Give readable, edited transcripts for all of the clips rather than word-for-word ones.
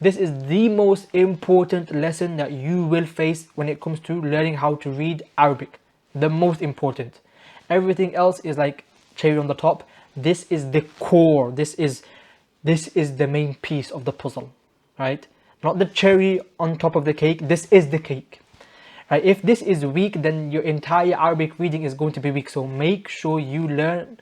This is the most important lesson that you will face when it comes to learning how to read Arabic. The most important. Everything else is like cherry on the top. This is the core. This is the main piece of the puzzle, right? Not the cherry on top of the cake. This is the cake. Right? If this is weak, then your entire Arabic reading is going to be weak. So make sure you learn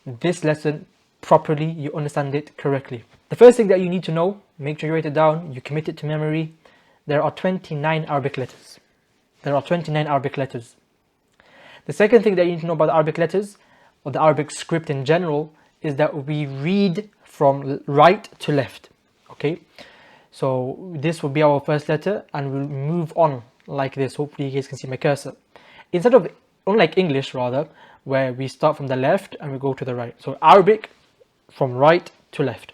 this lesson properly, you understand it correctly. The first thing that you need to know, make sure you write it down, you commit it to memory. There are 29 Arabic letters. There are 29 Arabic letters. The second thing that you need to know about the Arabic letters, or the Arabic script in general, is that we read from right to left. Okay, so this will be our first letter, and we'll move on like this. Hopefully you guys can see my cursor. Instead of, unlike English rather, where we start from the left and we go to the right. So Arabic, from right to left.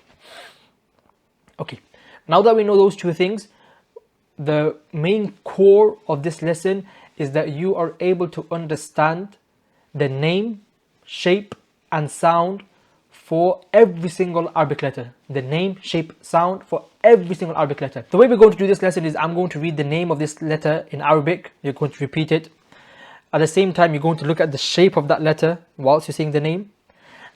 Okay, now that we know those two things, the main core of this lesson is that you are able to understand the name, shape and sound for every single Arabic letter. The name, shape, sound for every single Arabic letter. The way we're going to do this lesson is I'm going to read the name of this letter in Arabic. You're going to repeat it. At the same time, you're going to look at the shape of that letter whilst you're saying the name.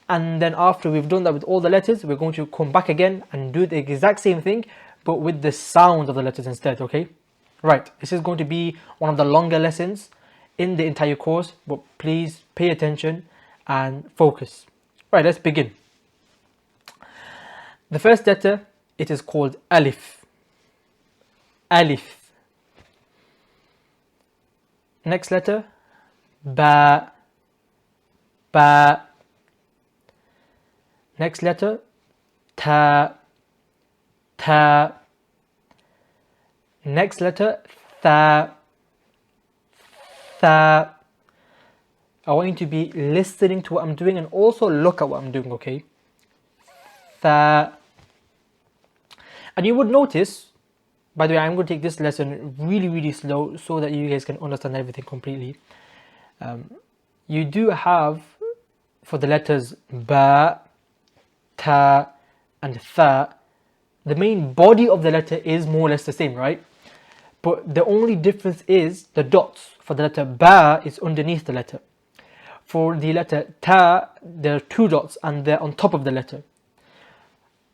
And then after we've done that with all the letters, we're going to come back again and do the exact same thing, but with the sound of the letters instead, okay? Right, this is going to be one of the longer lessons in the entire course, but please pay attention and focus. Right, let's begin. The first letter, it is called Alif. Alif. Next letter, Ba. Ba. Next letter, Ta. Ta. Next letter, Tha. Tha. I want you to be listening to what I'm doing and also look at what I'm doing, okay? Tha. And you would notice, by the way, I'm going to take this lesson really slow so that you guys can understand everything completely. You do have, for the letters Ba, Ta and Tha, the main body of the letter is more or less the same, right? But the only difference is the dots. For the letter Ba is underneath the letter. For the letter Ta, there are two dots and they're on top of the letter.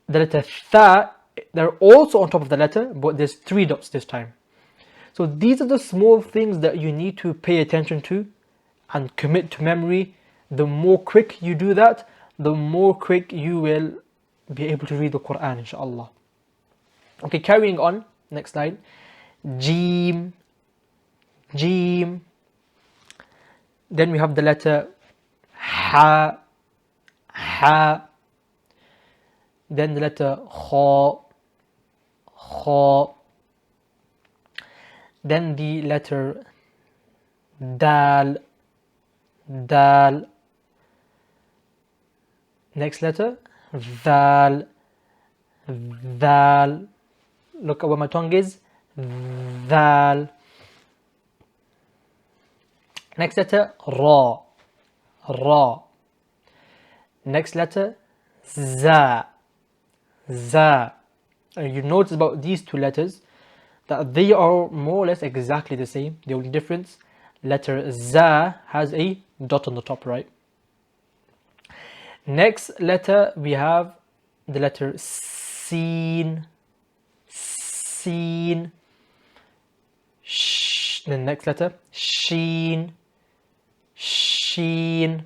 The letter Tha, they're also on top of the letter, but there's three dots this time. So these are the small things that you need to pay attention to and commit to memory. The more quick you do that, the more quick you will be able to read the Quran, inshallah. Okay, carrying on, next slide. Jim. Jim. Then we have the letter Ha. Ha. Then the letter Kha. Kha. Then the letter Dal. Dal. Next letter Dhal. Dhal. Look at where my tongue is. Dhal. Next letter Ra. Ra. Next letter Za. Za. You notice about these two letters that they are more or less exactly the same. The only difference, letter Za has a dot on the top, right? Next letter we have the letter Sin. Sin. The next letter Sheen. Sheen.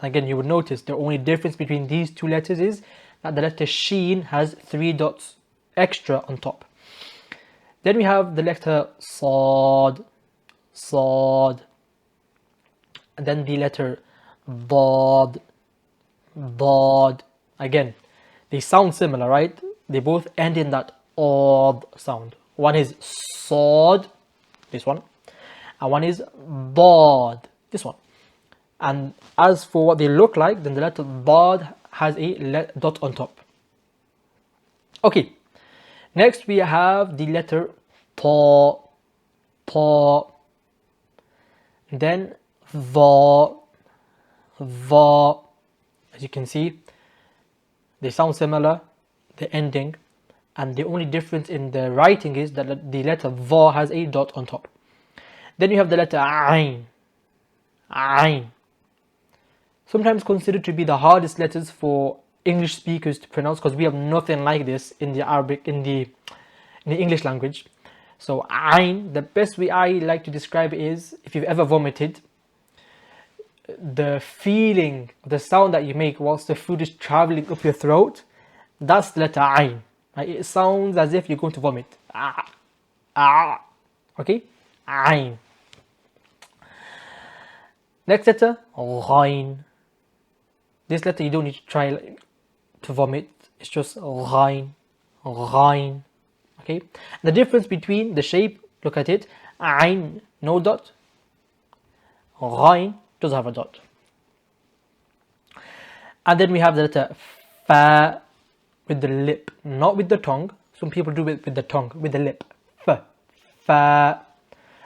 Again, you would notice the only difference between these two letters is that the letter Sheen has three dots extra on top. Then we have the letter Sad. Sad. And then the letter Dad. Dad. Again, they sound similar, right? They both end in that odd sound. One is Sad, this one, and one is Dad, this one. And as for what they look like, then the letter Dad has a dot on top. Okay, next we have the letter Ta. Ta. Then Va. Va. As you can see, they sound similar, the ending. and the only difference in the writing is that the letter va has a dot on top. Then you have the letter ayn. Ayn. Sometimes considered to be the hardest letters for English speakers to pronounce, because we have nothing like this in the Arabic, in the English language. So ayn, the best way I like to describe it is, if you've ever vomited, the feeling, the sound that you make whilst the food is traveling up your throat, that's the letter ayn. Right? It sounds as if you're going to vomit. Okay, ayn. Next letter, ghain. This letter you don't need to try to vomit. It's just ghain, ghain. Okay. The difference between the shape, look at it. Ayn, no dot. Ghain does have a dot. And then we have the letter fa with the lip, not with the tongue. Some people do it with the tongue, with the lip. Fa, fa,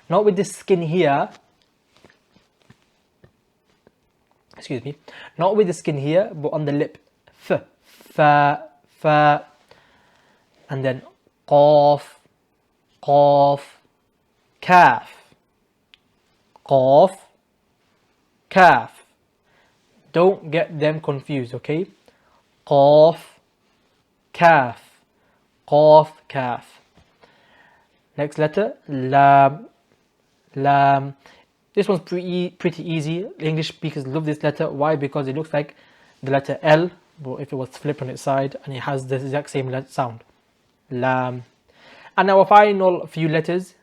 not with the skin here. Excuse me, not with the skin here, but on the lip. F, fa, fa, and then qaf, qaf, kaf, qaf, kaf. Don't get them confused, okay? Qaf, kaf, qaf, kaf. Next letter, lam, lam. This one's pretty easy. English speakers love this letter. Why? Because it looks like the letter L, but if it was flipped on its side, and it has the exact same sound. Lam. And our final few letters,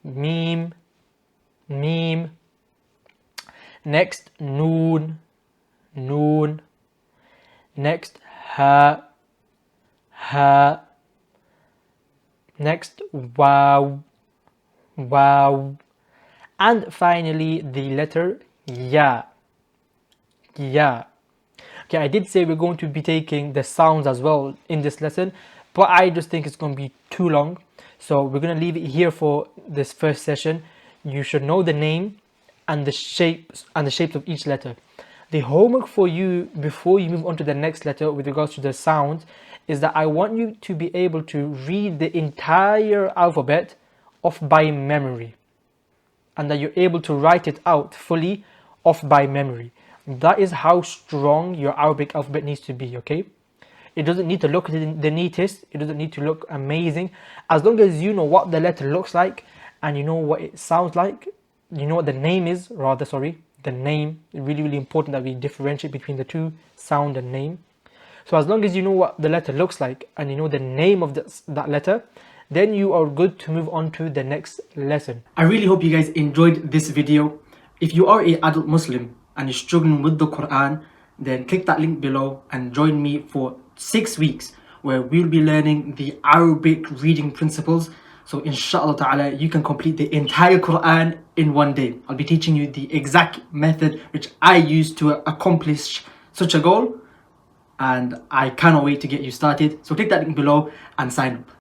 mim, mim. Next, noon, noon. Next, ha, ha. Next, wow, wow. And finally, the letter ya. Ya. Okay, I did say we're going to be taking the sounds as well in this lesson, but I just think it's going to be too long. So we're going to leave it here for this first session. You should know the name and the shapes of each letter. The homework for you before you move on to the next letter with regards to the sounds is that I want you to be able to read the entire alphabet off by memory, and that you're able to write it out fully off by memory. That is how strong your Arabic alphabet needs to be, okay? It doesn't need to look the neatest, it doesn't need to look amazing. As long as you know what the letter looks like and you know what it sounds like, you know what the name is, the name. Really, really important that we differentiate between the two, sound and name. So as long as you know what the letter looks like and you know the name of that letter, then you are good to move on to the next lesson. I really hope you guys enjoyed this video. If you are an adult Muslim and you're struggling with the Quran, then click that link below and join me for 6 weeks where we'll be learning the Arabic reading principles. So inshallah ta'ala, you can complete the entire Quran in one day. I'll be teaching you the exact method which I use to accomplish such a goal, and I cannot wait to get you started. So click that link below and sign up.